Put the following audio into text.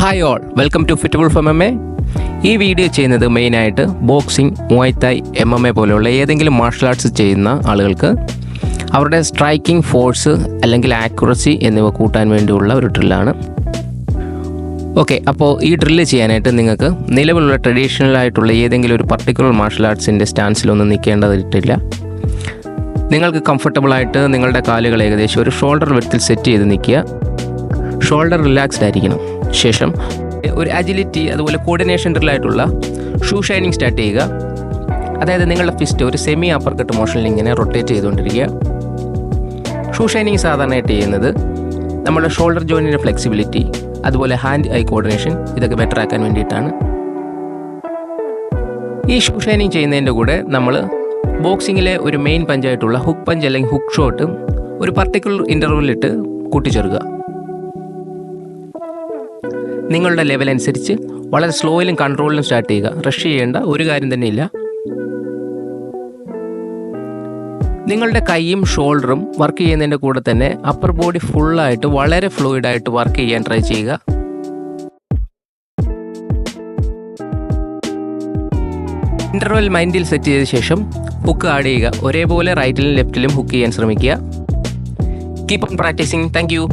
Hi all, welcome to fitable from MMA. ഈ video ചെയ്യുന്നത് മെയിനായിട്ട് ബോക്സിംഗ്, മുവൈ തായ്, MMA പോലെയുള്ള ഏതെങ്കിലും മാർഷൽ ആർട്സ് ചെയ്യുന്ന ആളുകൾക്ക് അവരുടെ സ്ട്രൈക്കിംഗ് ഫോഴ്സ് അല്ലെങ്കിൽ ആക്യുറസി എന്നിവ കൂട്ടാൻ വേണ്ടിയുള്ള ഒരു ഡ്രില്ലാണ്. ഓക്കെ, അപ്പോൾ ഈ ഡ്രില്ല് ചെയ്യാനായിട്ട് നിങ്ങൾക്ക് നിലവിലുള്ള ട്രഡീഷണൽ ആയിട്ടുള്ള ഏതെങ്കിലും ഒരു പർട്ടിക്കുലർ മാർഷൽ ആർട്സിൻ്റെ സ്റ്റാൻസിലൊന്നും നിൽക്കേണ്ടതില്ല. നിങ്ങൾക്ക് കംഫർട്ടബിളായിട്ട് നിങ്ങളുടെ കാലുകൾ ഏകദേശം ഒരു ഷോൾഡർ വിഡ്ത്തിൽ സെറ്റ് ചെയ്ത് നിൽക്കുക. ഷോൾഡർ റിലാക്സ്ഡ് ആയിരിക്കണം. ശേഷം ഒരു അജിലിറ്റി അതുപോലെ കോർഡിനേഷൻ ഡ്രില്ലായിട്ടുള്ള ഷൂ ഷൈനിങ് സ്റ്റാർട്ട് ചെയ്യുക. അതായത് നിങ്ങളുടെ ഫിസ്റ്റ് ഒരു സെമി അപ്പർ കട്ട് മോഷനിൽ ഇങ്ങനെ റൊട്ടേറ്റ് ചെയ്തുകൊണ്ടിരിക്കുക. ഷൂ ഷൈനിങ് സാധാരണയായിട്ട് ചെയ്യുന്നത് നമ്മുടെ ഷോൾഡർ ജോയിൻറ്റിൻ്റെ ഫ്ലെക്സിബിലിറ്റി അതുപോലെ ഹാൻഡ് ഐ കോർഡിനേഷൻ ഇതൊക്കെ ബെറ്റർ ആക്കാൻ വേണ്ടിയിട്ടാണ്. ഈ ഷൂ ഷൈനിങ് ചെയ്യുന്നതിൻ്റെ കൂടെ നമ്മൾ ബോക്സിങ്ങിലെ ഒരു മെയിൻ പഞ്ചായിട്ടുള്ള ഹുക്ക് പഞ്ച് അല്ലെങ്കിൽ ഹുക്ക് ഷോട്ട് ഒരു പർട്ടിക്കുലർ ഇൻ്റർവെല്ലിട്ട് കൂട്ടിച്ചേർക്കുക. നിങ്ങളുടെ ലെവൽ അനുസരിച്ച് വളരെ സ്ലോയിലും കൺട്രോളിലും സ്റ്റാർട്ട് ചെയ്യുക. റഷ് ചെയ്യേണ്ട ഒരു കാര്യം തന്നെയില്ല. നിങ്ങളുടെ കൈയും ഷോൾഡറും വർക്ക് ചെയ്യുന്നതിൻ്റെ കൂടെ തന്നെ അപ്പർ ബോഡി ഫുള്ളായിട്ട് വളരെ ഫ്ലൂയിഡായിട്ട് വർക്ക് ചെയ്യാൻ ട്രൈ ചെയ്യുക. ഇൻ്റർവെൽ മൈൻഡിൽ സെറ്റ് ചെയ്ത ശേഷം ഹുക്ക് ആഡ് ചെയ്യുക. ഒരേപോലെ റൈറ്റിലും ലെഫ്റ്റിലും ഹുക്ക് ചെയ്യാൻ ശ്രമിക്കുക. Keep on practising. Thank U.